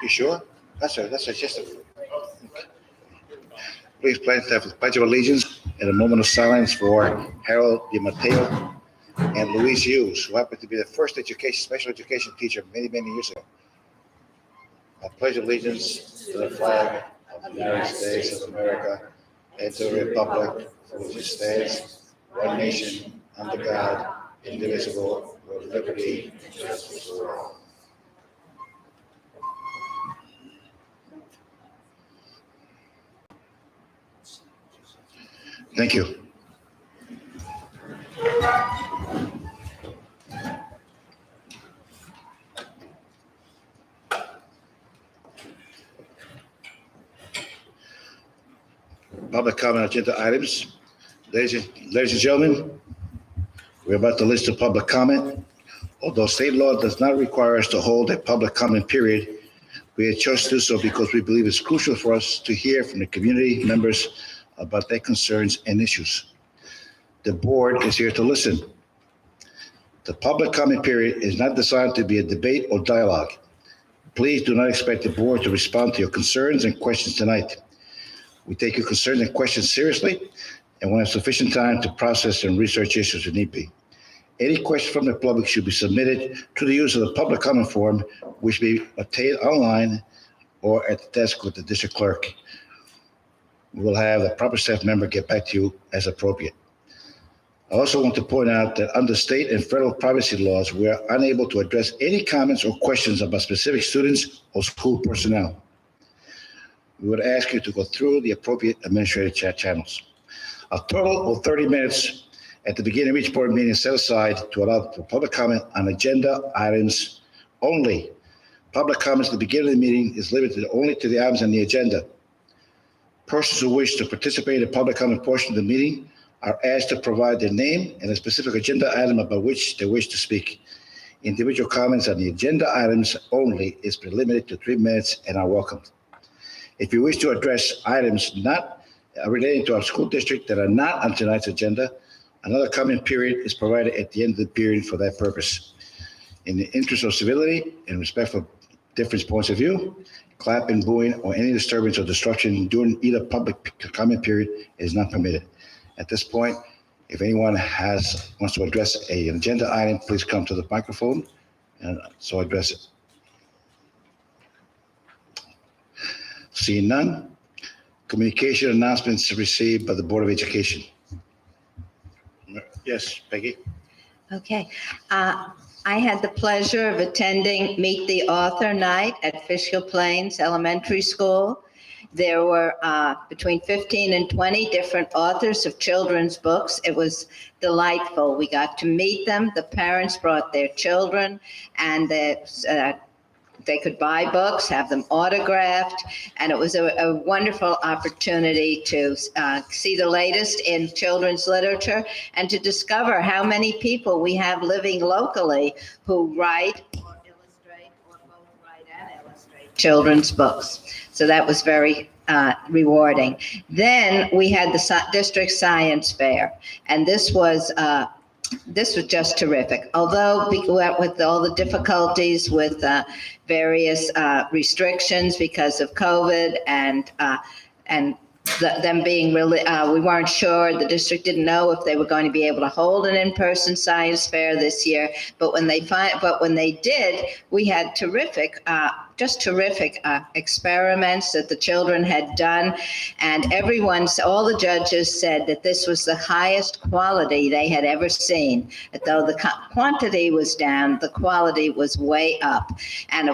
You sure? That's just a... Please pledge the Pledge of Allegiance in a moment of silence for Harold DiMatteo and Louise Hughes, who happened to be the first special education teacher many, many years ago. I pledge allegiance to the flag of the United States of America and to the republic for which it stands, one nation, under God, indivisible, with liberty and justice for all. Thank you. Public comment agenda items. Ladies and gentlemen, we're about to list the public comment. Although state law does not require us to hold a public comment period, we have chosen to do so because we believe it's crucial for us to hear from the community members about their concerns and issues. The board is here to listen. The public comment period is not designed to be a debate or dialogue. Please do not expect the board to respond to your concerns and questions tonight. We take your concerns and questions seriously and will have sufficient time to process and research issues if need be. Any questions from the public should be submitted to the use of the public comment form, which may be obtained online or at the desk with the district clerk. We will have the proper staff member get back to you as appropriate. I also want to point out that under state and federal privacy laws, we are unable to address any comments or questions about specific students or school personnel. We would ask you to go through the appropriate administrative chat channels. A total of 30 minutes at the beginning of each board meeting is set aside to allow for public comment on agenda items only. Public comments at the beginning of the meeting is limited only to the items on the agenda. Persons who wish to participate in the public comment portion of the meeting are asked to provide their name and a specific agenda item about which they wish to speak. Individual comments on the agenda items only is limited to 3 minutes and are welcomed. If you wish to address items not relating to our school district that are not on tonight's agenda, another comment period is provided at the end of the period for that purpose. In the interest of civility and respect for different points of view, clapping, booing, or any disturbance or disruption during either public comment period is not permitted. At this point, if anyone wants to address an agenda item, please come to the microphone and so address it. Seeing none, communication announcements received by the Board of Education. Yes, Peggy. Okay. I had the pleasure of attending Meet the Author Night at Fishkill Plains Elementary School. There were between 15 and 20 different authors of children's books. It was delightful. We got to meet them. The parents brought their children, and they could buy books, have them autographed, and it was a wonderful opportunity to see the latest in children's literature and to discover how many people we have living locally who write or illustrate or both write and illustrate children's books. So that was very rewarding. Then we had the district science fair, and this was just terrific. Although with all the difficulties with various restrictions because of COVID and them being really, we weren't sure. The district didn't know if they were going to be able to hold an in-person science fair this year. But when they did, we had terrific experiments that the children had done, and all the judges said that this was the highest quality they had ever seen. Though the quantity was down, the quality was way up, and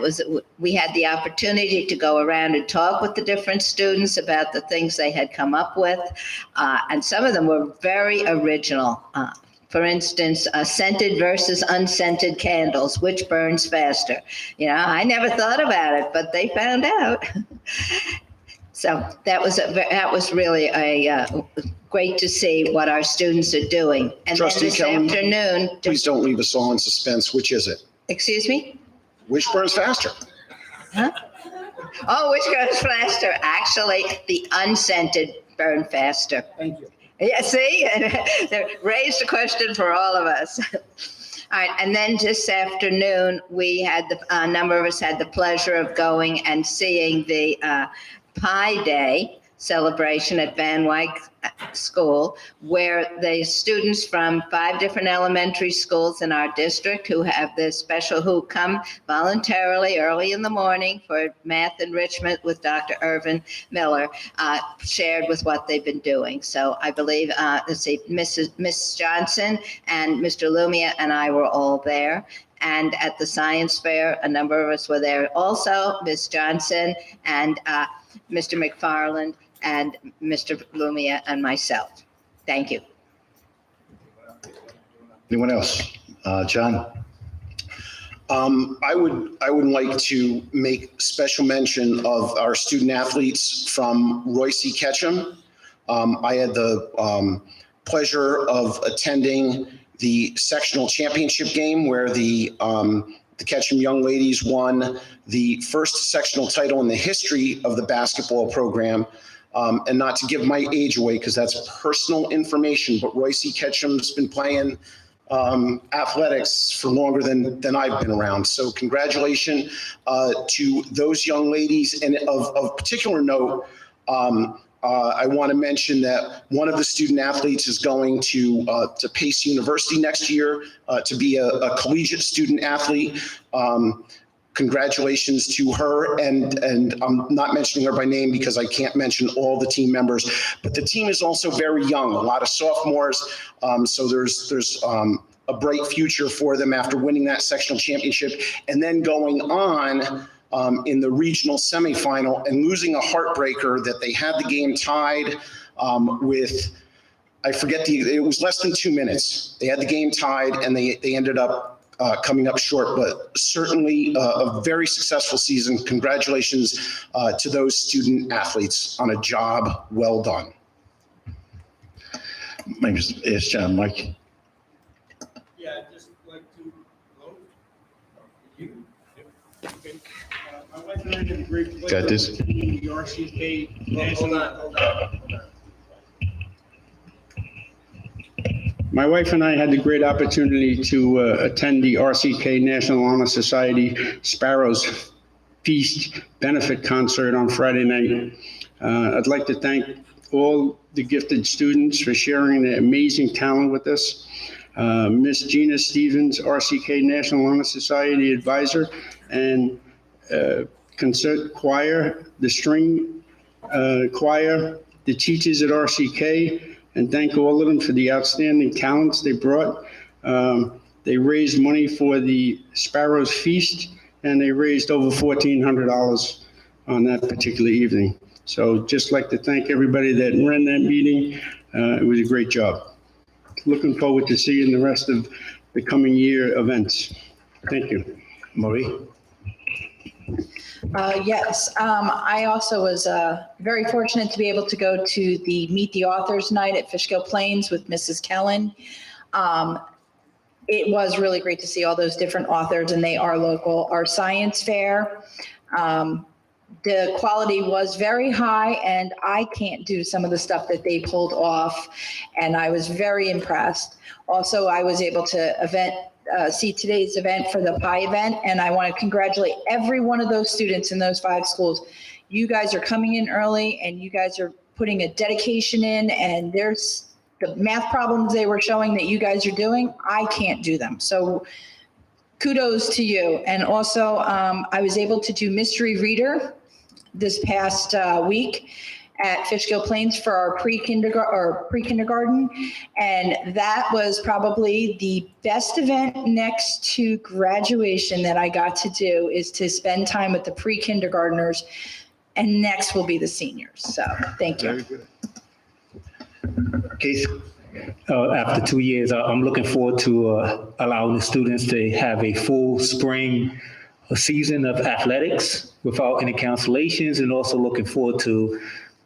we had the opportunity to go around and talk with the different students about the things they had come up with, and some of them were very original. For instance, scented versus unscented candles, which burns faster? I never thought about it, but they found out. So that was really great to see what our students are doing. And Trustee then this afternoon, please don't leave us all in suspense. Which is it? Excuse me? Which burns faster? Huh? Oh, which goes faster? Actually, the unscented burn faster. Thank you. Yeah, see, raised a question for all of us. All right, and then this afternoon, we had a number of us had the pleasure of going and seeing the Pi Day celebration at Van Wyck School, where the students from 5 different elementary schools in our district who come voluntarily early in the morning for math enrichment with Dr. Irvin Miller, shared with what they've been doing. So I believe, Miss Johnson and Mr. Lumia and I were all there. And at the science fair, a number of us were there also, Miss Johnson and Mr. McFarland and Mr. Lumia and myself. Thank you. Anyone else? John? I would like to make special mention of our student athletes from Royce Ketchum. I had the pleasure of attending the sectional championship game where the Ketchum young ladies won the first sectional title in the history of the basketball program. And not to give my age away because that's personal information, but Royce Ketchum's been playing athletics for longer than I've been around. So congratulations to those young ladies. And of particular note, I want to mention that one of the student athletes is going to Pace University next year to be a collegiate student athlete. Congratulations to her, and I'm not mentioning her by name because I can't mention all the team members, but the team is also very young, a lot of sophomores, so there's a bright future for them after winning that sectional championship and then going on in the regional semifinal and losing a heartbreaker that they had the game tied with, I forget it was less than 2 minutes. They had the game tied and they ended up coming up short, but certainly a very successful season. Congratulations to those student athletes on a job well done. My name is John. Mike? Yeah, I'd just like to vote for you. Okay. My wife and I had a great pleasure. Got this. attending the RCK National. Hold on. My wife and I had the great opportunity to attend the RCK National Honor Society Sparrows Feast benefit concert on Friday night. I'd like to thank all the gifted students for sharing their amazing talent with us. Miss Gina Stevens, RCK National Honor Society advisor, and concert choir, the string choir, the teachers at RCK, and thank all of them for the outstanding talents they brought. They raised money for the Sparrows Feast, and they raised over $1,400 on that particular evening. So just like to thank everybody that ran that meeting. It was a great job. Looking forward to seeing the rest of the coming year events. Thank you. Marie? Yes, I also was very fortunate to be able to go to the Meet the Authors Night at Fishkill Plains with Mrs. Kellen. It was really great to see all those different authors, and they are local. Our science fair, the quality was very high, and I can't do some of the stuff that they pulled off, and I was very impressed. Also, I was able to see today's event for the Pi event, and I want to congratulate every one of those students in those 5 schools. You guys are coming in early, and you guys are putting a dedication in, and there's the math problems they were showing that you guys are doing. I can't do them. So kudos to you. And also, I was able to do mystery reader this past week at Fishkill Plains for our pre-kindergarten, and that was probably the best event next to graduation that I got to do, is to spend time with the pre-kindergartners, and next will be the seniors. So thank you. Very good. Keith? After 2 years, I'm looking forward to allowing the students to have a full spring season of athletics without any cancellations, and also looking forward to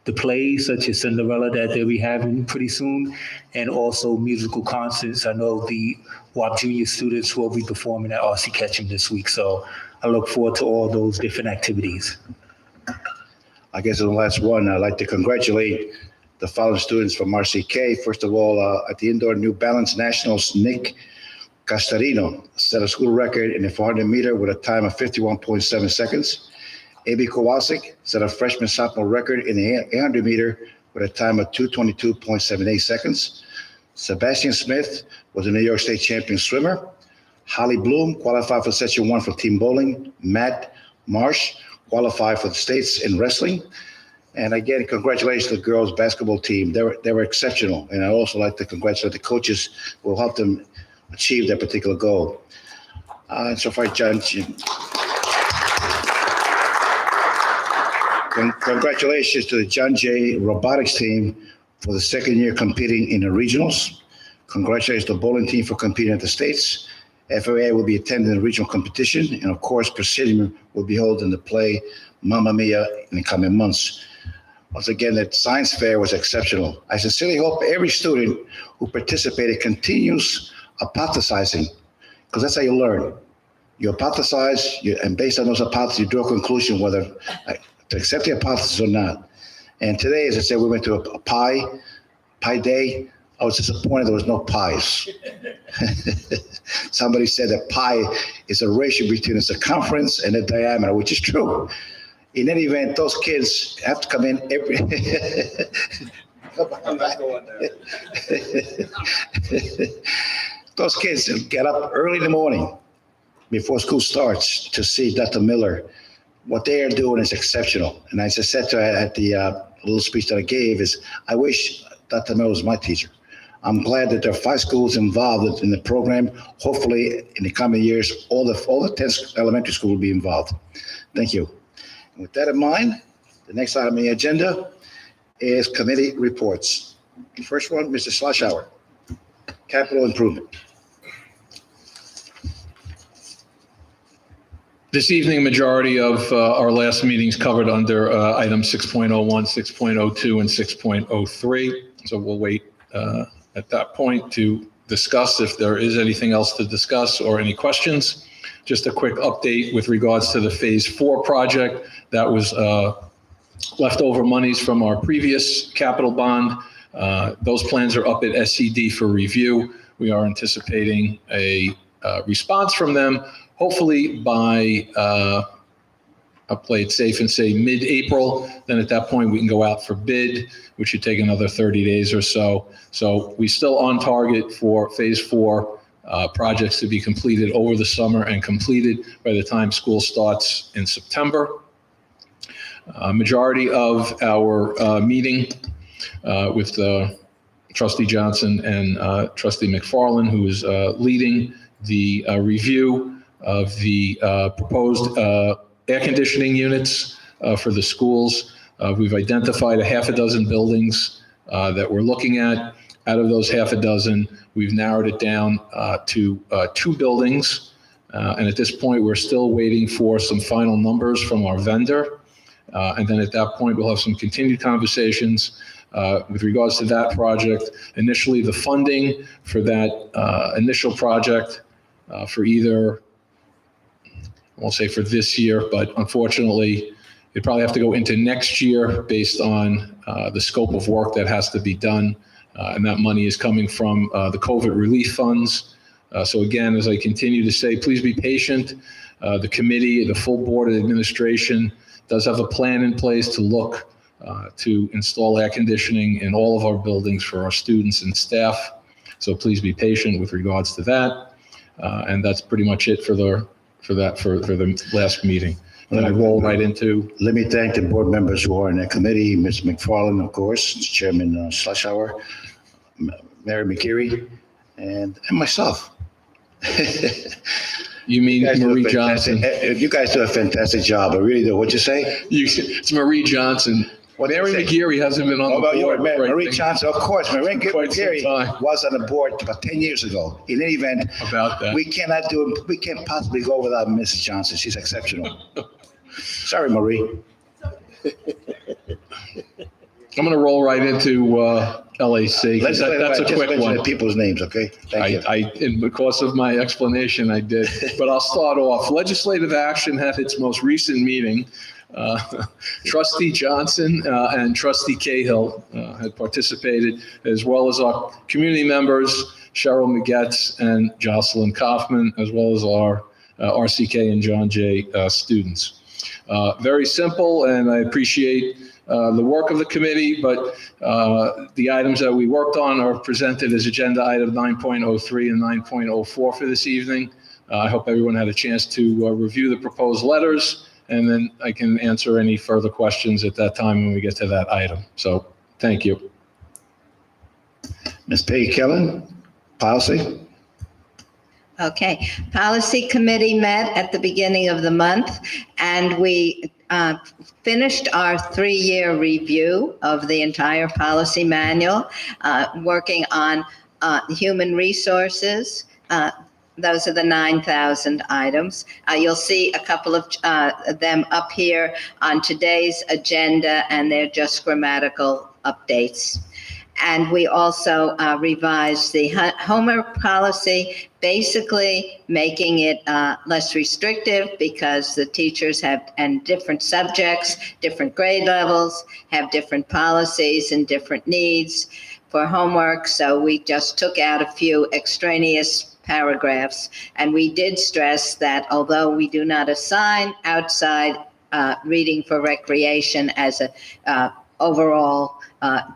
the plays such as Cinderella that they'll be having pretty soon, and also musical concerts. I know the WAP Junior students will be performing at RC Ketchum this week, so I look forward to all those different activities. I guess the last one, I'd like to congratulate the following students from RCK. First of all, at the Indoor New Balance Nationals, Nick Castarino set a school record in the 400 meter with a time of 51.7 seconds. A.B. Kowalczyk set a freshman sophomore record in the 800 meter with a time of 2:22.78 seconds. Sebastian Smith was a New York State champion swimmer. Holly Bloom qualified for Section 1 for team bowling. Matt Marsh qualified for the states in wrestling. And again, congratulations to the girls basketball team. They were exceptional. And I also like to congratulate the coaches who will help them achieve that particular goal. And so far, John, congratulations to the John Jay robotics team for the second year competing in the regionals. Congratulations to the bowling team for competing at the states. FOA will be attending the regional competition. And of course, Presidium will be holding the play Mamma Mia in the coming months. Once again, that science fair was exceptional. I sincerely hope every student who participated continues hypothesizing, because that's how you learn. You hypothesize, and based on those hypotheses, you draw a conclusion whether to accept the hypothesis or not. And today, as I said, we went to a pie day. I was disappointed there was no pies. Somebody said that pi is a ratio between the circumference and the diameter, which is true. In any event, those kids have to come in every. I'm not going there. Those kids get up early in the morning before school starts to see Dr. Miller. What they are doing is exceptional. And as I said to her at the little speech that I gave is, I wish Dr. Miller was my teacher. I'm glad that there are 5 schools involved in the program. Hopefully, in the coming years, all the 10 elementary schools will be involved. Thank you. And with that in mind, the next item on the agenda is committee reports. The first one, Mr. Schlashauer, capital improvement. This evening, a majority of our last meetings covered under items 6.01, 6.02, and 6.03. So we'll wait at that point to discuss if there is anything else to discuss or any questions. Just a quick update with regards to the Phase 4 project. That was leftover monies from our previous capital bond. Those plans are up at SCD for review. We are anticipating a response from them, hopefully by, I'll play it safe and say mid-April. Then at that point, we can go out for bid, which should take another 30 days or so. So we still on target for Phase 4 projects to be completed over the summer and completed by the time school starts in September. Majority of our meeting with Trustee Johnson and Trustee McFarland, who is leading the review of the proposed air conditioning units for the schools. We've identified a half a dozen buildings that we're looking at. Out of those half a dozen, we've narrowed it down to 2 buildings. And at this point, we're still waiting for some final numbers from our vendor. And then at that point, we'll have some continued conversations with regards to that project. Initially, the funding for that initial project for either, I won't say for this year, but unfortunately, it'd probably have to go into next year based on the scope of work that has to be done. And that money is coming from the COVID relief funds. So again, as I continue to say, please be patient. The committee, the full board of administration does have a plan in place to look to install air conditioning in all of our buildings for our students and staff. So please be patient with regards to that. And that's pretty much it for the last meeting. And I roll right into. Let me thank the board members who are in that committee, Ms. McFarland, of course, Chairman Schlashauer, Mary McKeary, and myself. You mean Marie Johnson? You guys do a fantastic job. I really do. What'd you say? It's Marie Johnson. Mary McGeary hasn't been on the board. Marie Johnson, of course. Marie McGeary was on the board about 10 years ago. In any event, about that, we can't possibly go without Mrs. Johnson. She's exceptional. Sorry, Marie. I'm going to roll right into LAC. That's a quick one. People's names, okay? Thank you. Because of my explanation, I did. But I'll start off. Legislative action had its most recent meeting. Trustee Johnson and Trustee Cahill had participated, as well as our community members Cheryl Magetz and Jocelyn Kaufman, as well as our RCK and John Jay students. Very simple, and I appreciate the work of the committee, but the items that we worked on are presented as agenda item 9.03 and 9.04 for this evening. I hope everyone had a chance to review the proposed letters, and then I can answer any further questions at that time when we get to that item. So thank you. Ms. Peggy Kellen, policy. Okay, Policy Committee met at the beginning of the month, and we finished our 3-year review of the entire policy manual, working on human resources. Those are the 9,000 items. You'll see a couple of them up here on today's agenda, and they're just grammatical updates. And we also revised the homework policy, basically making it less restrictive because the teachers have, and different subjects, different grade levels, have different policies and different needs for homework. So we just took out a few extraneous paragraphs. And we did stress that although we do not assign outside reading for recreation as a overall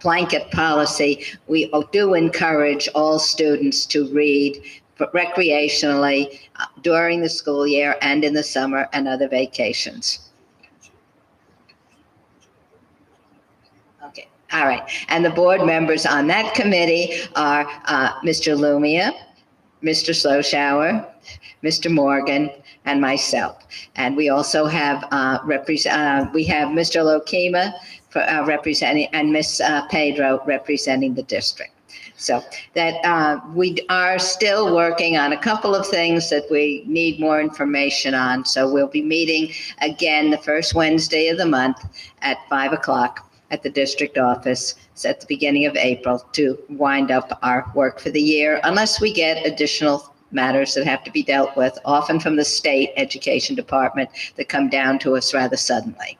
blanket policy, we do encourage all students to read recreationally during the school year and in the summer and other vacations. Okay, all right. And the board members on that committee are Mr. Lumia, Mr. Sloshower, Mr. Morgan, and myself. And we also have we have Mr. Lokema representing, and Ms. Pedro representing the district. So that we are still working on a couple of things that we need more information on. So we'll be meeting again the first Wednesday of the month at 5 o'clock at the district office. It's at the beginning of April to wind up our work for the year, unless we get additional matters that have to be dealt with, often from the state education department, that come down to us rather suddenly.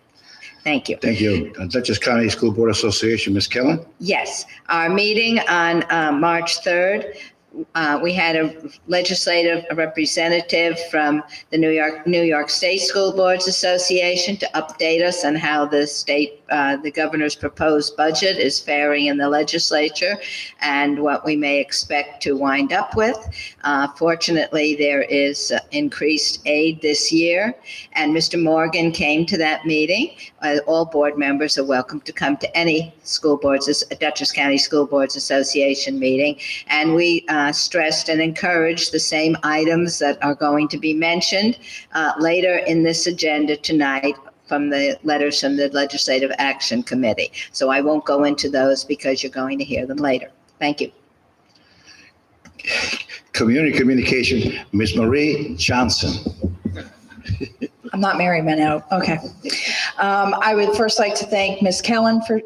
Thank you. Thank you. Dutchess County School Board Association, Ms. Kellen. Yes, our meeting on March 3rd, we had a legislative representative from the New York State School Boards Association to update us on how the state, the governor's proposed budget is faring in the legislature and what we may expect to wind up with. Fortunately, there is increased aid this year, and Mr. Morgan came to that meeting. All board members are welcome to come to any school boards, Dutchess County School Boards Association meeting, and we stressed and encouraged the same items that are going to be mentioned later in this agenda tonight from the letters from the Legislative Action Committee. So I won't go into those because you're going to hear them later. Thank you. Community communication, Ms. Marie Johnson. I'm not Mary Minow. Okay. I would first like to thank Ms. Kellen for,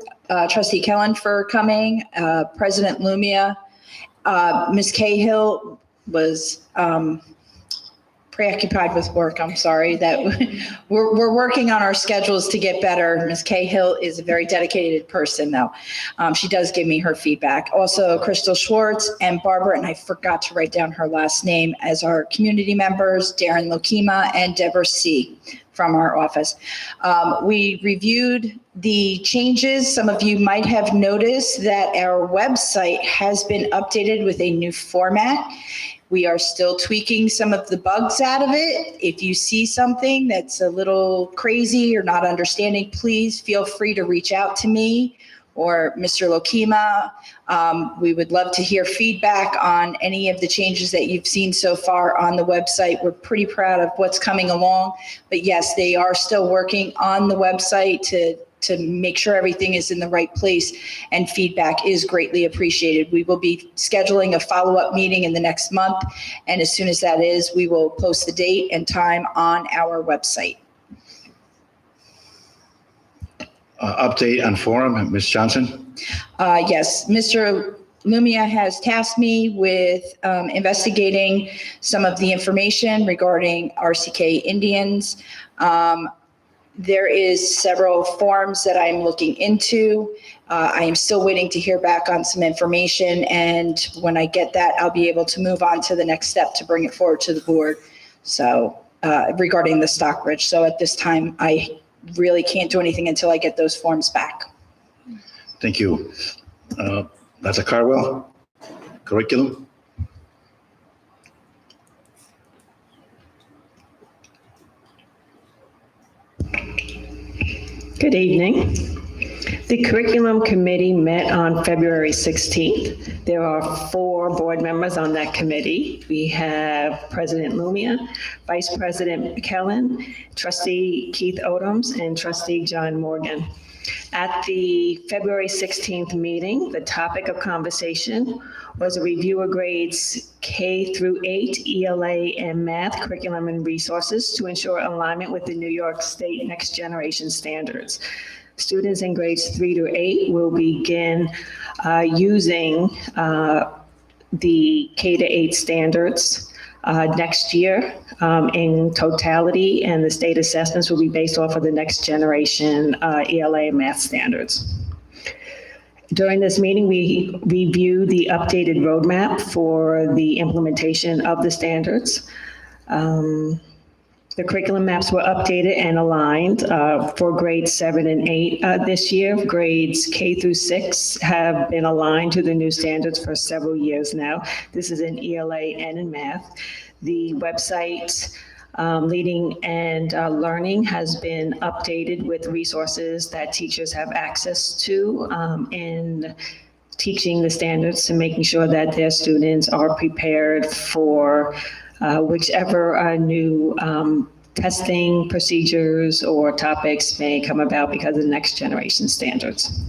Trustee Kellen for coming, President Lumia. Ms. Cahill was preoccupied with work. I'm sorry that we're working on our schedules to get better. Ms. Cahill is a very dedicated person, though. She does give me her feedback. Also, Crystal Schwartz and Barbara, and I forgot to write down her last name, as our community members, Darren Lokema and Deborah C. from our office. We reviewed the changes. Some of you might have noticed that our website has been updated with a new format. We are still tweaking some of the bugs out of it. If you see something that's a little crazy or not understanding, please feel free to reach out to me or Mr. Lokema. We would love to hear feedback on any of the changes that you've seen so far on the website. We're pretty proud of what's coming along, but yes, they are still working on the website to make sure everything is in the right place, and feedback is greatly appreciated. We will be scheduling a follow-up meeting in the next month, and as soon as that is, we will post the date and time on our website. Update on forum, Ms. Johnson. Yes, Mr. Lumia has tasked me with investigating some of the information regarding RCK Indians. There is several forms that I'm looking into. I am still waiting to hear back on some information, and when I get that, I'll be able to move on to the next step to bring it forward to the board. So regarding the Stockbridge. So at this time, I really can't do anything until I get those forms back. Thank you. Dr. Cardwell, curriculum? Good evening. The Curriculum Committee met on February 16th. There are 4 board members on that committee. We have President Lumia, Vice President McKellen, Trustee Keith Odoms, and Trustee John Morgan. At the February 16th meeting, the topic of conversation was a review of grades K through 8 ELA and math curriculum and resources to ensure alignment with the New York State Next Generation standards. Students in grades 3 to 8 will begin using the K to 8 standards next year in totality, and the state assessments will be based off of the Next Generation ELA math standards. During this meeting, we reviewed the updated roadmap for the implementation of the standards. The curriculum maps were updated and aligned for grades 7 and 8 this year. Grades K through 6 have been aligned to the new standards for several years now. This is in ELA and in math. The website Leading and Learning has been updated with resources that teachers have access to in teaching the standards and making sure that their students are prepared for whichever new testing procedures or topics may come about because of the Next Generation standards.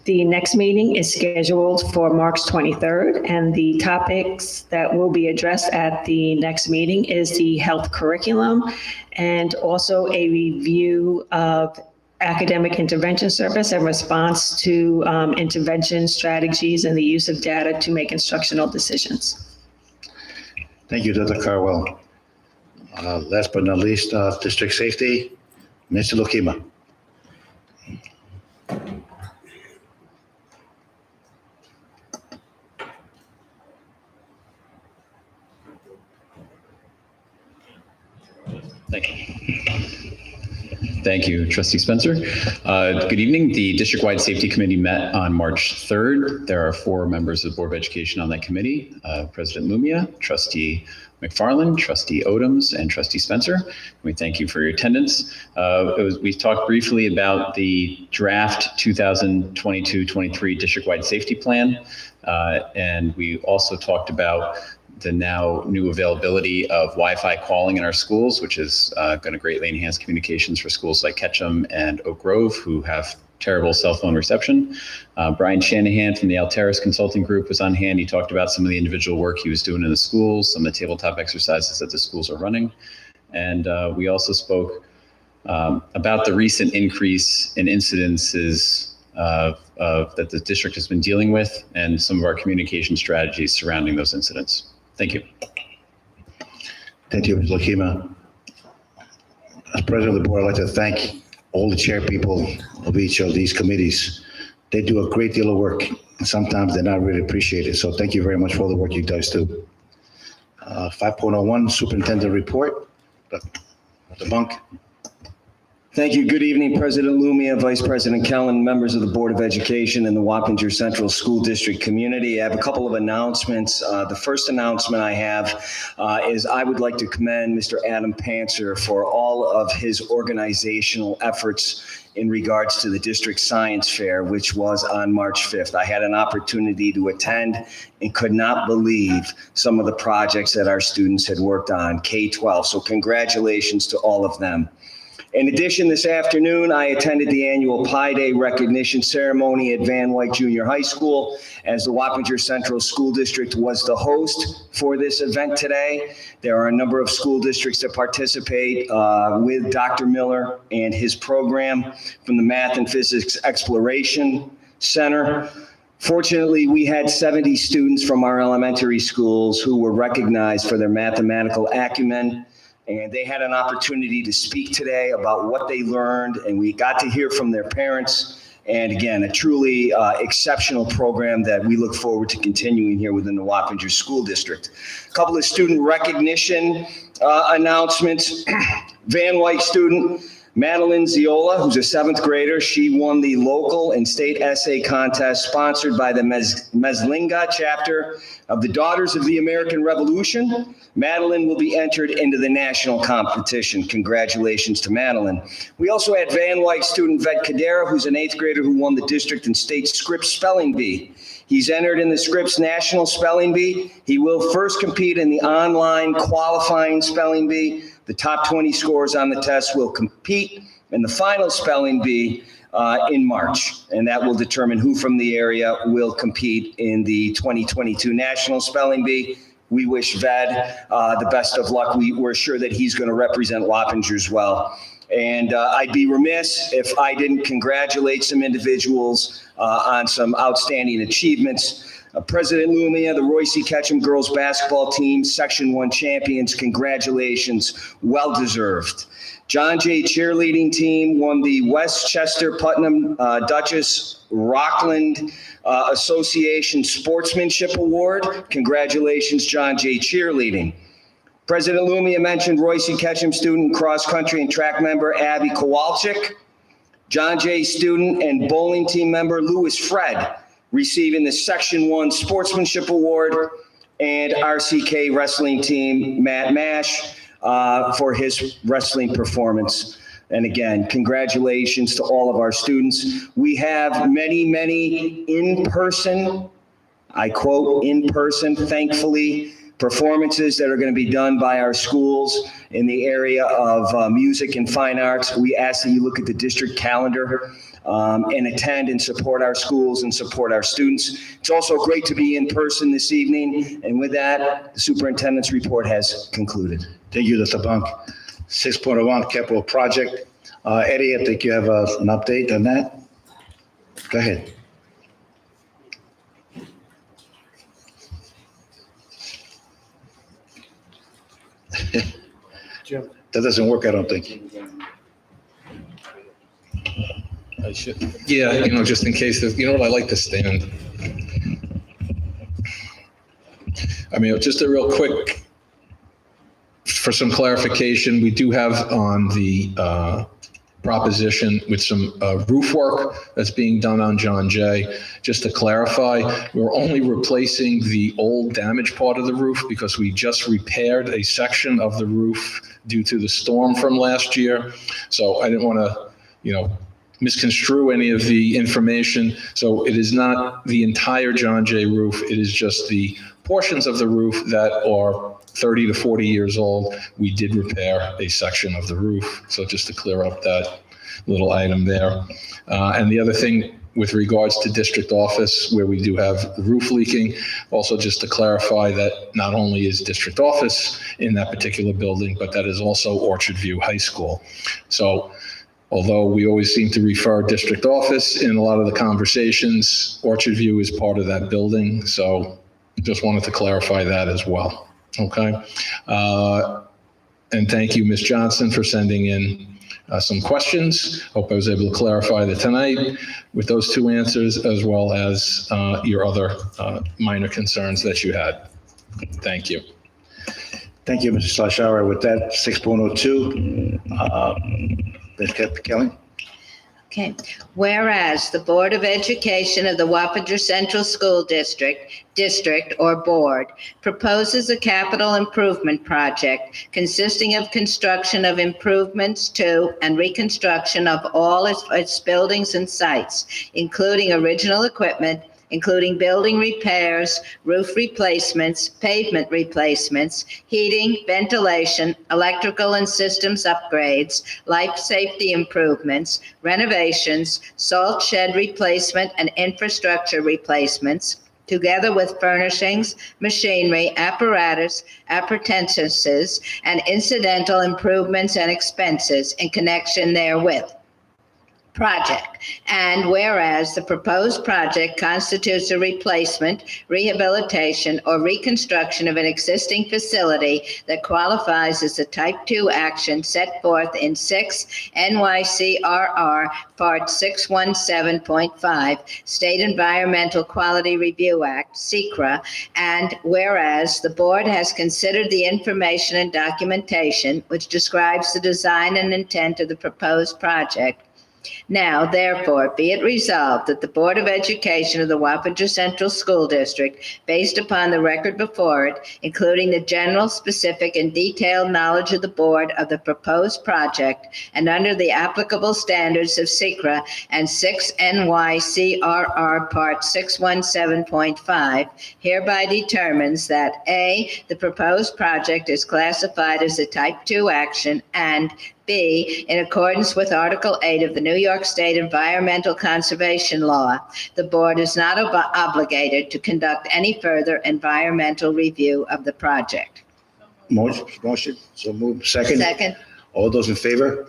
The next meeting is scheduled for March 23rd, and the topics that will be addressed at the next meeting is the health curriculum and also a review of academic intervention service and response to intervention strategies and the use of data to make instructional decisions. Thank you, Dr. Cardwell. Last but not least, District Safety, Mr. Lokima. Thank you. Thank you, Trustee Spencer. Good evening. The District-wide Safety Committee met on March 3rd. There are 4 members of the Board of Education on that committee, President Lumia, Trustee McFarland, Trustee Odoms, and Trustee Spencer. We thank you for your attendance. We talked briefly about the draft 2022-23 District-wide Safety Plan, and we also talked about the now new availability of Wi-Fi calling in our schools, which is going to greatly enhance communications for schools like Ketchum and Oak Grove, who have terrible cell phone reception. Brian Shanahan from the Alteris Consulting Group was on hand. He talked about some of the individual work he was doing in the schools, some of the tabletop exercises that the schools are running. And we also spoke about the recent increase in incidences that the district has been dealing with and some of our communication strategies surrounding those incidents. Thank you. Thank you, Ms. Lokima. As president of the board, I'd like to thank all the chair people of each of these committees. They do a great deal of work, and sometimes they're not really appreciated. So thank you very much for all the work you guys do. 5.01 Superintendent Report. Dr. Bunk. Thank you. Good evening, President Lumia, Vice President Kellen, members of the Board of Education and the Wappinger Central School District community. I have a couple of announcements. The first announcement I have is I would like to commend Mr. Adam Pantzer for all of his organizational efforts in regards to the district science fair, which was on March 5th. I had an opportunity to attend and could not believe some of the projects that our students had worked on, K-12. So congratulations to all of them. In addition, this afternoon, I attended the annual Pi Day recognition ceremony at Van Wyck Junior High School, as the Wappinger Central School District was the host for this event today. There are a number of school districts that participate with Dr. Miller and his program from the Math and Physics Exploration Center. Fortunately, we had 70 students from our elementary schools who were recognized for their mathematical acumen And they had an opportunity to speak today about what they learned, and we got to hear from their parents. And again, a truly exceptional program that we look forward to continuing here within the Wappinger School District. A couple of student recognition announcements. Van Wyck student Madeline Ziola, who's a 7th grader, she won the local and state essay contest sponsored by the Meslinga chapter of the Daughters of the American Revolution. Madeline will be entered into the national competition. Congratulations to Madeline. We also had Van Wyck student Ved Cadera, who's an 8th grader who won the district and state Scripps Spelling Bee. He's entered in the Scripps National Spelling Bee. He will first compete in the online qualifying spelling bee. The top 20 scores on the test will compete in the final spelling bee in March, and that will determine who from the area will compete in the 2022 National Spelling Bee. We wish Ved the best of luck. We're sure that he's going to represent Wappinger as well. And I'd be remiss if I didn't congratulate some individuals on some outstanding achievements. President Lumia, the Royce Ketchum girls basketball team, Section 1 champions, congratulations, well deserved. John Jay cheerleading team won the Westchester Putnam Duchess Rockland Association Sportsmanship Award. Congratulations, John Jay cheerleading. President Lumia mentioned Royce Ketchum student cross country and track member Abby Kowalczyk, John Jay student and bowling team member Louis Fred receiving the Section 1 Sportsmanship Award, and RCK wrestling team Matt Mash for his wrestling performance. And again, congratulations to all of our students. We have many, many in-person, I quote, in-person, thankfully, performances that are going to be done by our schools in the area of music and fine arts. We ask that you look at the district calendar and attend and support our schools and support our students. It's also great to be in person this evening. And with that, the superintendent's report has concluded. Thank you, Dr. Bunk. 6.01 capital project. Eddie, I think you have an update on that. Go ahead. That doesn't work, I don't think. I should, yeah, just in case, what, I like to stand. I mean, just a real quick, for some clarification, we do have on the proposition with some roof work that's being done on John Jay. Just to clarify, we're only replacing the old damaged part of the roof because we just repaired a section of the roof due to the storm from last year. So I didn't want to, misconstrue any of the information. So it is not the entire John Jay roof. It is just the portions of the roof that are 30 to 40 years old. We did repair a section of the roof. So just to clear up that little item there. And the other thing with regards to district office, where we do have roof leaking, also just to clarify that not only is district office in that particular building, but that is also Orchard View High School. So although we always seem to refer district office in a lot of the conversations, Orchard View is part of that building. So just wanted to clarify that as well. Okay. And thank you, Ms. Johnson, for sending in some questions. Hope I was able to clarify that tonight with those two answers, as well as your other minor concerns that you had. Thank you. Thank you, Mr. Slashauer. With that, 6.02, Ms. Kelly. Okay. Whereas the Board of Education of the Wappinger Central School District or Board proposes a capital improvement project consisting of construction of improvements to and reconstruction of all its buildings and sites, including original equipment, including building repairs, roof replacements, pavement replacements, heating, ventilation, electrical and systems upgrades, life safety improvements, renovations, salt shed replacement, and infrastructure replacements, together with furnishings, machinery, apparatus, appurtenances, and incidental improvements and expenses in connection therewith. project. And whereas the proposed project constitutes a replacement, rehabilitation, or reconstruction of an existing facility that qualifies as a Type 2 action set forth in 6 NYCRR Part 617.5 State Environmental Quality Review Act, SECRA, and whereas the board has considered the information and documentation which describes the design and intent of the proposed project. Now, therefore, be it resolved that the Board of Education of the Wappinger Central School District, based upon the record before it, including the general, specific, and detailed knowledge of the board of the proposed project, and under the applicable standards of SECRA and 6 NYCRR Part 617.5, hereby determines that A, the proposed project is classified as a Type 2 action, and B, in accordance with Article 8 of the New York State Environmental Conservation Law, the board is not obligated to conduct any further environmental review of the project. Motion, so move. Second? Second. All those in favor?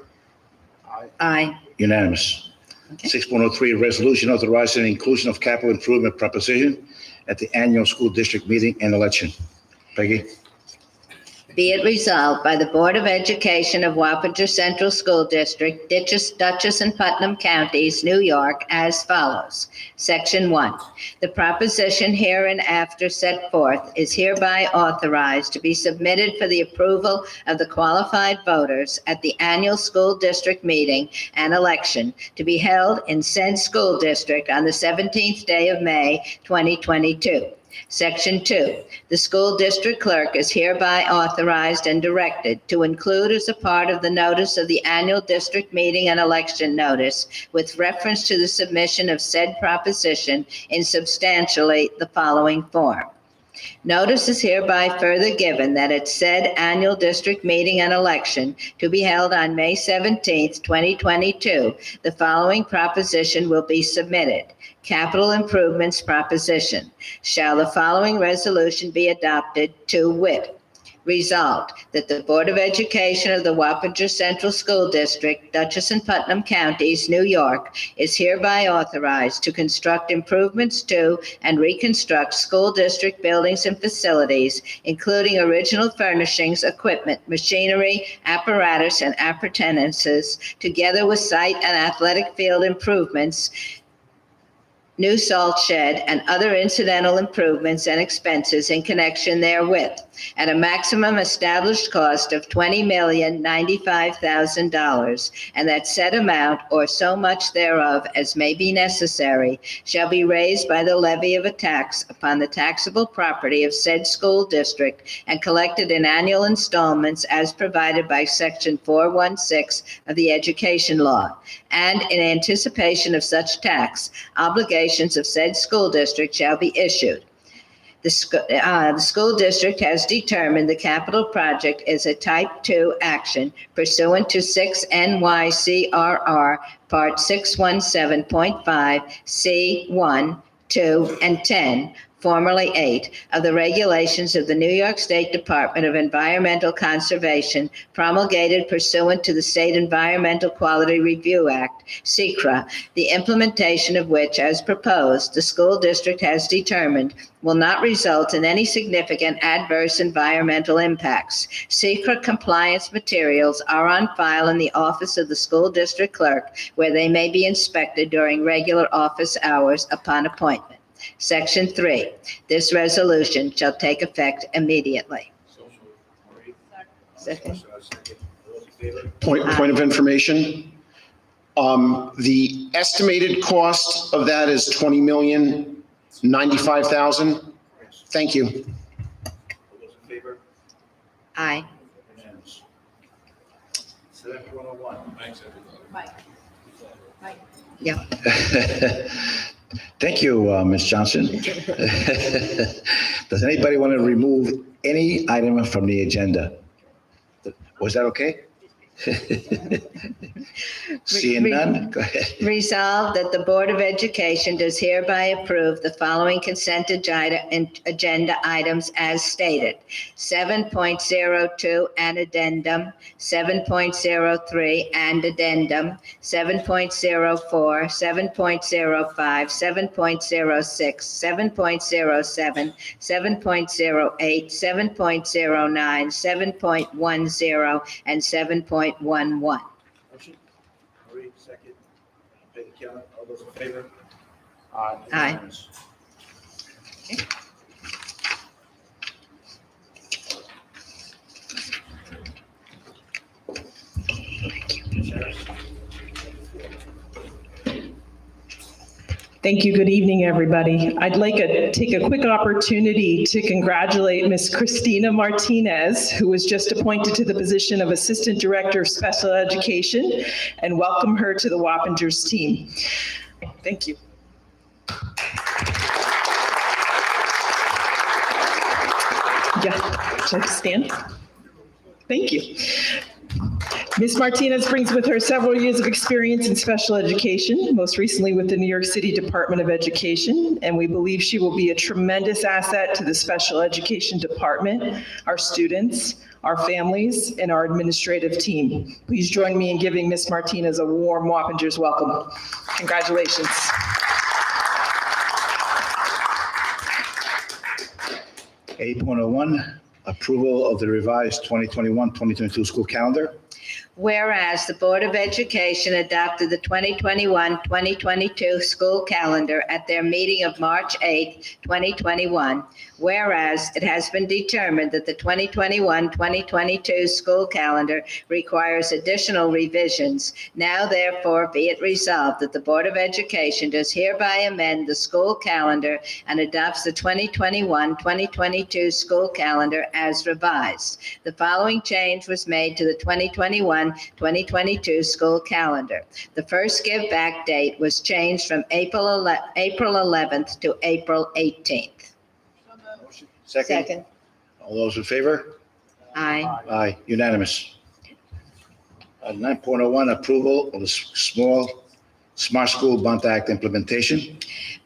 Aye. Unanimous. Okay. 6.03, resolution authorizing the inclusion of capital improvement proposition at the annual school district meeting and election. Peggy? Be it resolved by the Board of Education of Wappinger Central School District, Dutchess and Putnam Counties, New York, as follows. Section 1. The proposition hereinafter set forth is hereby authorized to be submitted for the approval of the qualified voters at the annual school district meeting and election to be held in said school district on the 17th day of May, 2022. Section 2, the school district clerk is hereby authorized and directed to include as a part of the notice of the annual district meeting and election notice with reference to the submission of said proposition in substantially the following form. Notice is hereby further given that at said annual district meeting and election to be held on May 17th, 2022, the following proposition will be submitted. Capital improvements proposition. Shall the following resolution be adopted to wit? Resolved that the Board of Education of the Wappinger Central School District, Dutchess and Putnam Counties, New York, is hereby authorized to construct improvements to and reconstruct school district buildings and facilities, including original furnishings, equipment, machinery, apparatus, and appurtenances, together with site and athletic field improvements, new salt shed, and other incidental improvements and expenses in connection therewith, at a maximum established cost of $20,095,000, and that said amount, or so much thereof as may be necessary, shall be raised by the levy of a tax upon the taxable property of said school district and collected in annual installments as provided by Section 416 of the Education Law. And in anticipation of such tax, obligations of said school district shall be issued. The school district has determined the capital project is a Type 2 action pursuant to 6 NYCRR Part 617.5 C1, 2, and 10, formerly 8, of the regulations of the New York State Department of Environmental Conservation, promulgated pursuant to the State Environmental Quality Review Act, SECRA, the implementation of which, as proposed, the school district has determined will not result in any significant adverse environmental impacts. SECRA compliance materials are on file in the office of the school district clerk, where they may be inspected during regular office hours upon appointment. Section 3, this resolution shall take effect immediately. Second. Point of information. The estimated cost of that is $20,095,000. Thank you. Aye. Yeah. Thank you, Ms. Johnson. Does anybody want to remove any item from the agenda? Was that okay? Seeing none, go ahead. Resolved that the Board of Education does hereby approve the following consent agenda items as stated. 7.02 and addendum, 7.03 and addendum, 7.04, 7.05, 7.06, 7.07, 7.08, 7.09, 7.10, and 7.11. Motion, Marie, second. Peggy Kelly, all those in favor? Aye. Unanimous. Thank you. Good evening, everybody. I'd like to take a quick opportunity to congratulate Ms. Christina Martinez, who was just appointed to the position of Assistant Director of Special Education, and welcome her to the Wappingers team. Thank you. Yeah, should I stand? Thank you. Ms. Martinez brings with her several years of experience in special education, most recently with the New York City Department of Education, and we believe she will be a tremendous asset to the special education department, our students, our families, and our administrative team. Please join me in giving Ms. Martinez a warm Wappingers welcome. Congratulations. Eight point oh one, approval of the revised 2021-2022 school calendar. Whereas the Board of Education adopted the 2021-2022 school calendar at their meeting of March 8, 2021. Whereas it has been determined that the 2021-2022 school calendar requires additional revisions. Now therefore be it resolved that the Board of Education does hereby amend the school calendar and adopts the 2021-2022 school calendar as revised. The following change was made to the 2021-2022 school calendar. The first give back date was changed from April 11th to April 18th. Second. All those in favor? Aye. Aye, unanimous. 9.01, approval of the Smart School Bond Act implementation.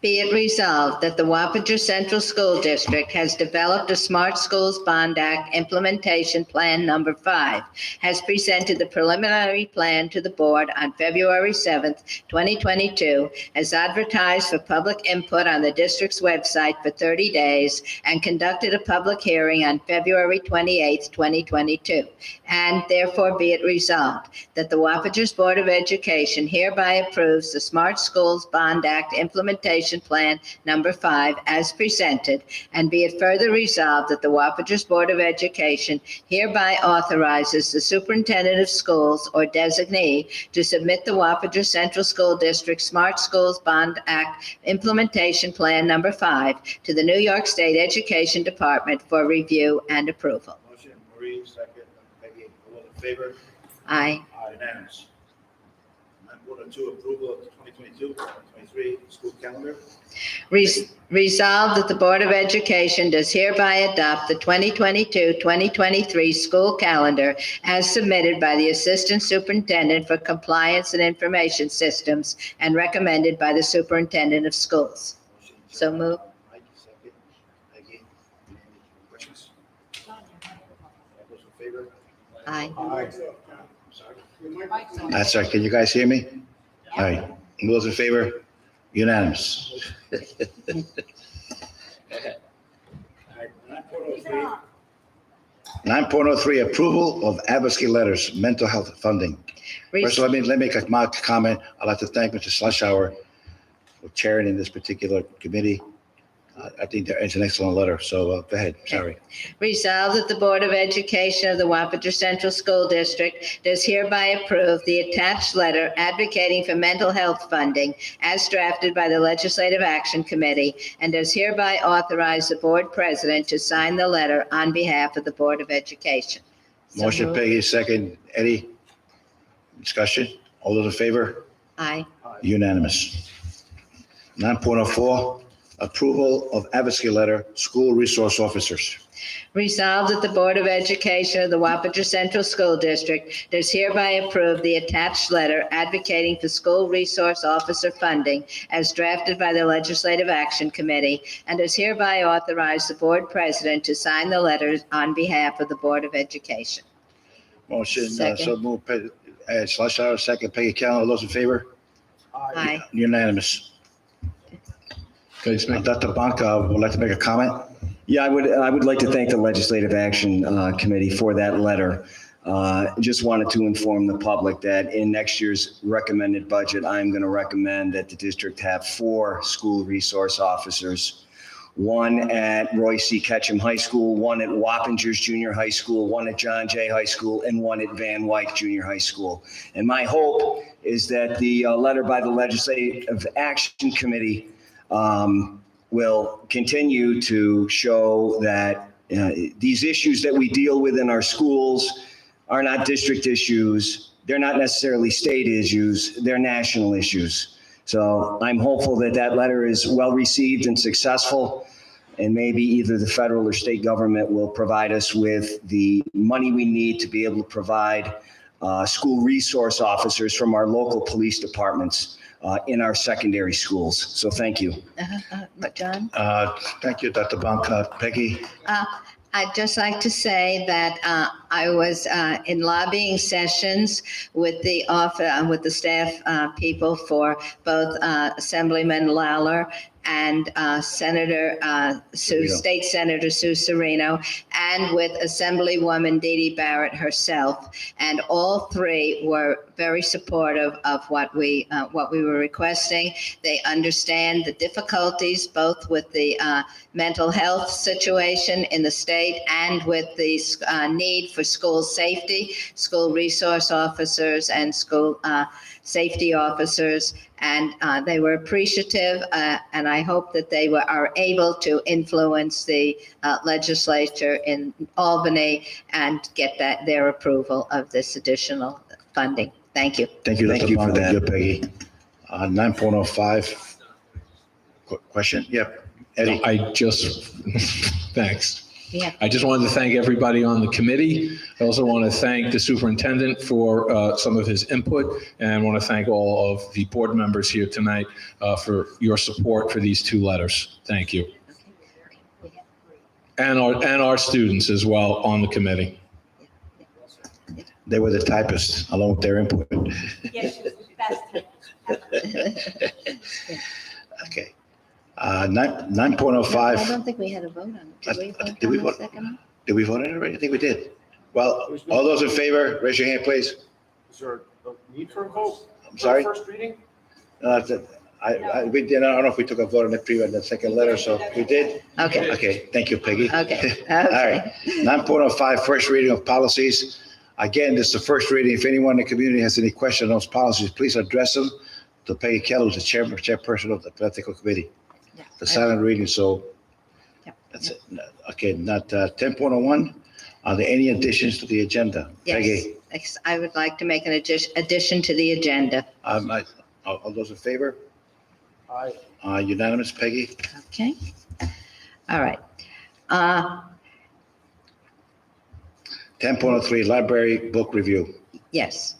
Be it resolved that the Wappinger Central School District has developed a Smart Schools Bond Act Implementation Plan Number 5, has presented the preliminary plan to the board on February 7th, 2022, as advertised for public input on the district's website for 30 days, and conducted a public hearing on February 28th, 2022. And therefore be it resolved that the Wappingers Board of Education hereby approves the Smart Schools Bond Act Implementation Plan Number 5 as presented, and be it further resolved that the Wappingers Board of Education hereby authorizes the superintendent of schools or designee to submit the Wappinger Central School District Smart Schools Bond Act Implementation Plan Number 5 to the New York State Education Department for review and approval. Motion, Marie, second. Peggy, all in favor? Aye. Aye, unanimous. 9.02, approval of the 2022-2023 school calendar. Resolved that the Board of Education does hereby adopt the 2022-2023 school calendar as submitted by the Assistant Superintendent for Compliance and Information Systems and recommended by the Superintendent of Schools. So moved. Mike, second. Peggy, any questions? All those in favor? Aye. Aye. That's right. Can you guys hear me? All right. All those in favor? Unanimous. 9.03, approval of advocacy letters, mental health funding. First, let me make a comment. I'd like to thank Mr. Slushauer for chairing in this particular committee. I think it's an excellent letter, so go ahead, sorry. Resolved that the Board of Education of the Wappinger Central School District does hereby approve the attached letter advocating for mental health funding as drafted by the Legislative Action Committee, and does hereby authorize the board president to sign the letter on behalf of the Board of Education. So Motion, moved. Peggy, second. Eddie? Discussion? All those in favor? Aye. Unanimous. 9.04, approval of advocacy letter, school resource officers. Resolved that the Board of Education of the Wappinger Central School District does hereby approve the attached letter advocating for school resource officer funding as drafted by the Legislative Action Committee, and does hereby authorize the board president to sign the letters on behalf of the Board of Education. Motion, Second. so moved, Schlechter, second, Peggy Callen. All those in favor? Aye. Unanimous. Okay, Smith. Dr. Banca would like to make a comment. Yeah, I would like to thank the Legislative Action Committee for that letter. Just wanted to inform the public that in next year's recommended budget, I'm going to recommend that the district have 4 school resource officers, 1 at Roy C. Ketchum High School, 1 at Wappingers Junior High School, 1 at John Jay High School, and 1 at Van Wyck Junior High School. And my hope is that the letter by the Legislative Action Committee will continue to show that these issues that we deal with in our schools are not district issues. They're not necessarily state issues. They're national issues. So I'm hopeful that that letter is well received and successful, and maybe either the federal or state government will provide us with the money we need to be able to provide school resource officers from our local police departments in our secondary schools. So thank you. John? Thank you, Dr. Banca. Peggy? I'd just like to say that I was in lobbying sessions with the staff people for both Assemblyman Lawler and State Senator Sue Serino, and with Assemblywoman Dee Dee Barrett herself. And all 3 were very supportive of what we were requesting. They understand the difficulties both with the mental health situation in the state and with the need for school safety, school resource officers, and school safety officers, and they were appreciative, and I hope that they are able to influence the legislature in Albany and get their approval of this additional funding. Thank you. Thank you, Dr. Thank you for Banca. that. Thank you, Peggy. 9.05. Question? Yep. Eddie? Thanks. Yeah. I just wanted to thank everybody on the committee. I also want to thank the superintendent for some of his input, and I want to thank all of the board members here tonight for your support for these 2 letters. Thank you. And our students as well on the committee. They were the typists along with their input. Yes, best. Okay. 9.05. I don't think we had a vote on it. Did we vote on the second one? Did we vote on it already? I think we did. Well, all those in favor, raise your hand, please. Is there a need for a vote? I'm sorry? First reading? We did. I don't know if we took a vote on the previous, the second letter, so we did. Okay. Okay, thank you, Peggy. Okay. All right. 9.05, first reading of policies. Again, this is the first reading. If anyone in the community has any question on those policies, please address them to Peggy Keller, who's the chairperson of the political committee. The silent reading, so that's it. Okay, not 10.01. Are there any additions to the agenda? Peggy? Yes, I would like to make an addition to the agenda. All those in favor? Aye. Unanimous, Peggy? Okay. All right. 10.03, library book review. Yes.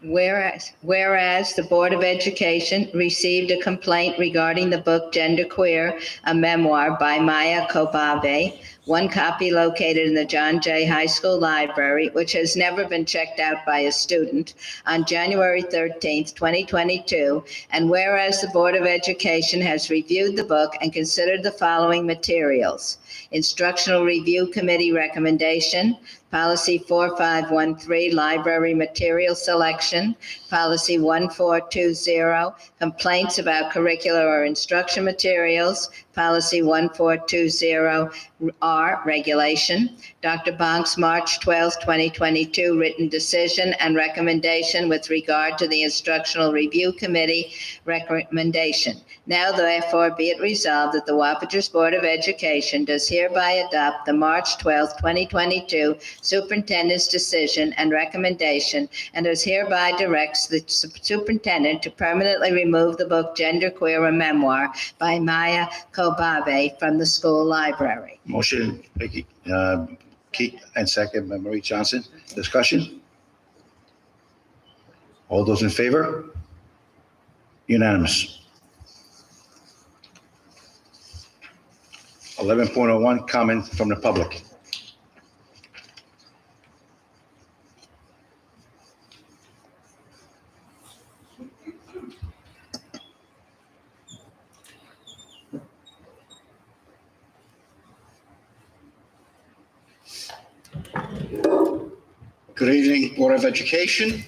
Whereas the Board of Education received a complaint regarding the book Genderqueer, a memoir by Maya Kobave, one copy located in the John Jay High School Library, which has never been checked out by a student, on January 13th, 2022. And whereas the Board of Education has reviewed the book and considered the following materials: Instructional Review Committee recommendation, Policy 4513, Library Material Selection, Policy 1420, Complaints about Curricular or Instruction Materials, Policy 1420R, Regulation, Dr. Bonk's March 12, 2022 written decision and recommendation with regard to the Instructional Review Committee recommendation. Now therefore be it resolved that the Wappingers Board of Education does hereby adopt the March 12, 2022 superintendent's decision and recommendation, and does hereby directs the superintendent to permanently remove the book Genderqueer, a memoir by Maya Kobave from the school library. Motion, Vicky, Keith, and second by Marie Johnson. Discussion? All those in favor? Unanimous. 11.01, comment from the public. Good evening, Board of Education.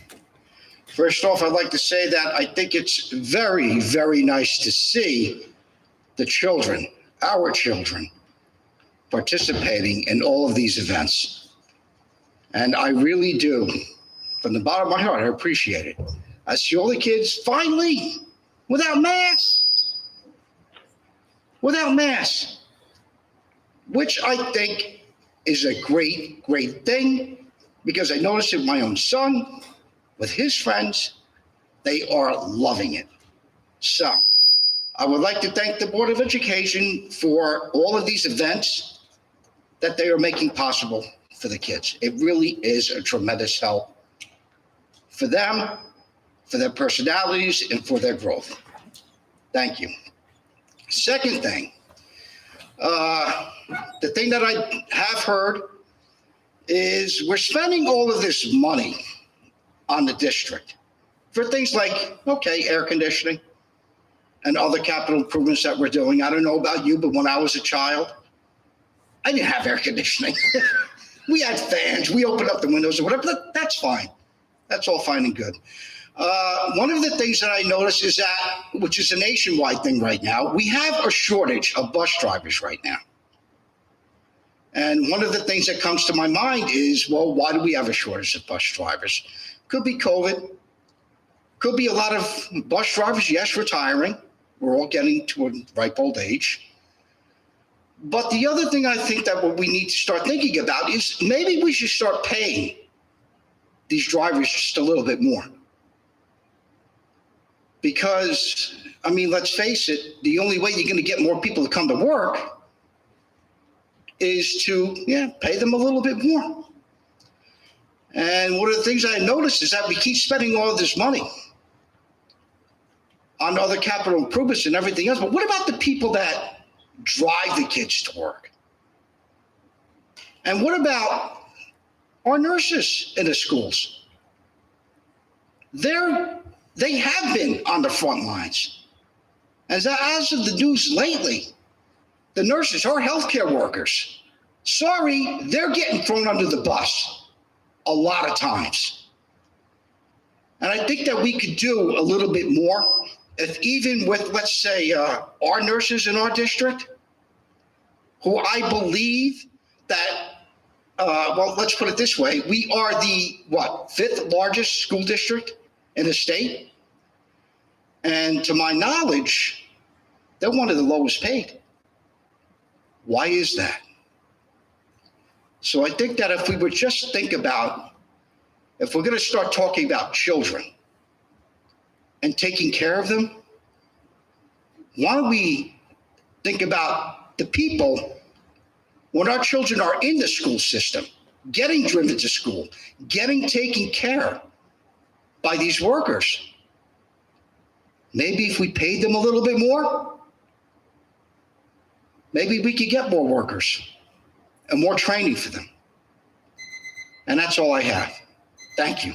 First off, I'd like to say that I think it's very, very nice to see the children, our children, participating in all of these events. And I really do, from the bottom of my heart, I appreciate it. I see all the kids finally without masks, which I think is a great, great thing, because I noticed it with my own son, with his friends, they are loving it. So I would like to thank the Board of Education for all of these events that they are making possible for the kids. It really is a tremendous help for them, for their personalities, and for their growth. Thank you. Second thing, the thing that I have heard is we're spending all of this money on the district for things like, okay, air conditioning and other capital improvements that we're doing. I don't know about you, but when I was a child, I didn't have air conditioning. We had fans, we opened up the windows or whatever, that's fine. That's all fine and good. One of the things that I noticed is that, which is a nationwide thing right now, we have a shortage of bus drivers right now. And one of the things that comes to my mind is, well, why do we have a shortage of bus drivers? Could be COVID. Could be a lot of bus drivers, yes, retiring. We're all getting to a ripe old age. But the other thing I think that what we need to start thinking about is maybe we should start paying these drivers just a little bit more. Because, I mean, let's face it, the only way you're going to get more people to come to work is to, pay them a little bit more. And one of the things I noticed is that we keep spending all of this money on other capital improvements and everything else. But what about the people that drive the kids to work? And what about our nurses in the schools? They have been on the front lines. As of the news lately, the nurses are healthcare workers. Sorry, they're getting thrown under the bus a lot of times. And I think that we could do a little bit more if even with, let's say, our nurses in our district, who I believe that, well, let's put it this way. We are the, 5th largest school district in the state. And to my knowledge, they're one of the lowest paid. Why is that? So I think that if we would just think about, if we're going to start talking about children and taking care of them, why don't we think about the people when our children are in the school system, getting driven to school, getting taken care by these workers? Maybe if we paid them a little bit more, maybe we could get more workers and more training for them. And that's all I have. Thank you.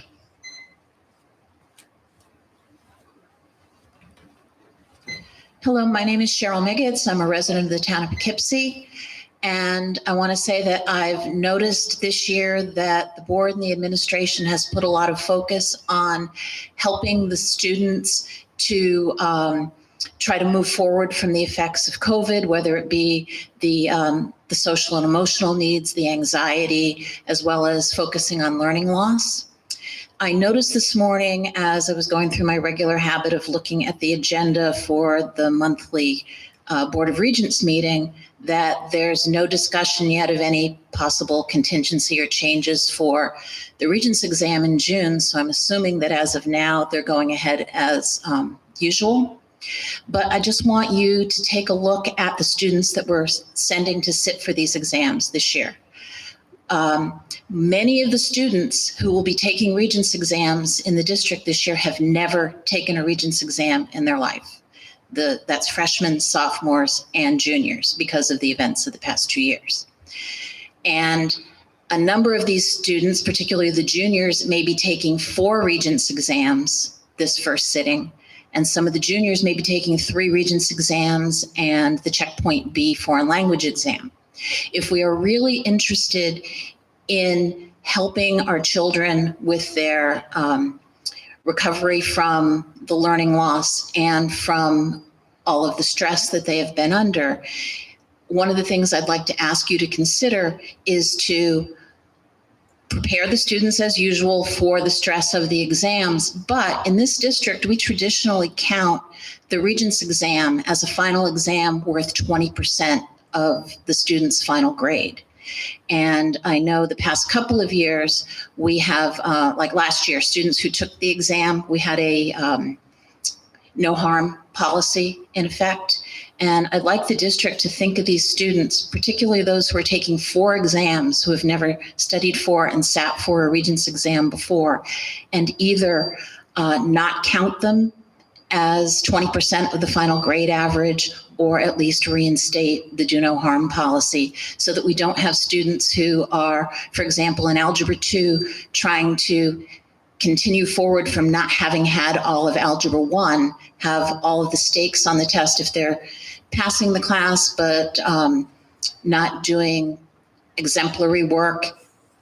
Hello, my name is Cheryl Miggets. I'm a resident of the town of Poughkeepsie. And I want to say that I've noticed this year that the board and the administration has put a lot of focus on helping the students to try to move forward from the effects of COVID, whether it be the social and emotional needs, the anxiety, as well as focusing on learning loss. I noticed this morning as I was going through my regular habit of looking at the agenda for the monthly Board of Regents meeting that there's no discussion yet of any possible contingency or changes for the Regents exam in June. So I'm assuming that as of now, they're going ahead as usual. But I just want you to take a look at the students that we're sending to sit for these exams this year. Many of the students who will be taking Regents exams in the district this year have never taken a Regents exam in their life. That's freshmen, sophomores, and juniors because of the events of the past 2 years. And a number of these students, particularly the juniors, may be taking 4 Regents exams this first sitting, and some of the juniors may be taking 3 Regents exams and the Checkpoint B foreign language exam. If we are really interested in helping our children with their recovery from the learning loss and from all of the stress that they have been under, one of the things I'd like to ask you to consider is to prepare the students as usual for the stress of the exams. But in this district, we traditionally count the Regents exam as a final exam worth 20% of the student's final grade. And I know the past couple of years, we have, like last year, students who took the exam, we had a no harm policy in effect. And I'd like the district to think of these students, particularly those who are taking 4 exams, who have never studied for and sat for a Regents exam before, and either not count them as 20% of the final grade average, or at least reinstate the do no harm policy, so that we don't have students who are, for example, in Algebra 2, trying to continue forward from not having had all of Algebra 1, have all of the stakes on the test if they're passing the class, but not doing exemplary work.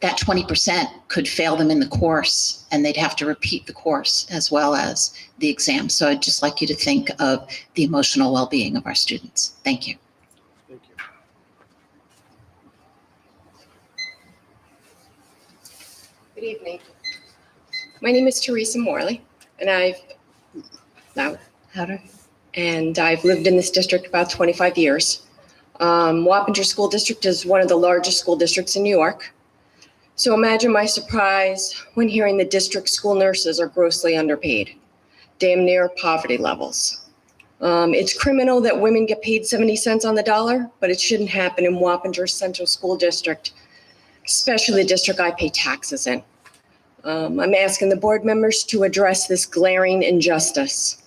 That 20% could fail them in the course, and they'd have to repeat the course as well as the exam. So I'd just like you to think of the emotional well-being of our students. Thank you. Thank you. Good evening. My name is Theresa Morley, and I've lived in this district about 25 years. Wappinger School District is one of the largest school districts in New York. So imagine my surprise when hearing the district school nurses are grossly underpaid, damn near poverty levels. It's criminal that women get paid 70 cents on the dollar, but it shouldn't happen in Wappinger Central School District, especially the district I pay taxes in. I'm asking the board members to address this glaring injustice,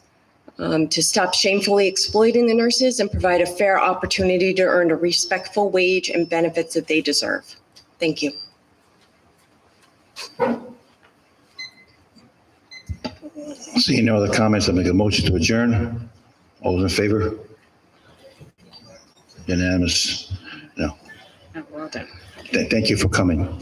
to stop shamefully exploiting the nurses and provide a fair opportunity to earn a respectful wage and benefits that they deserve. Thank you. Seeing no other comments, I'll make a motion to adjourn. All those in favor? Unanimous? No. Well done. Thank you for coming.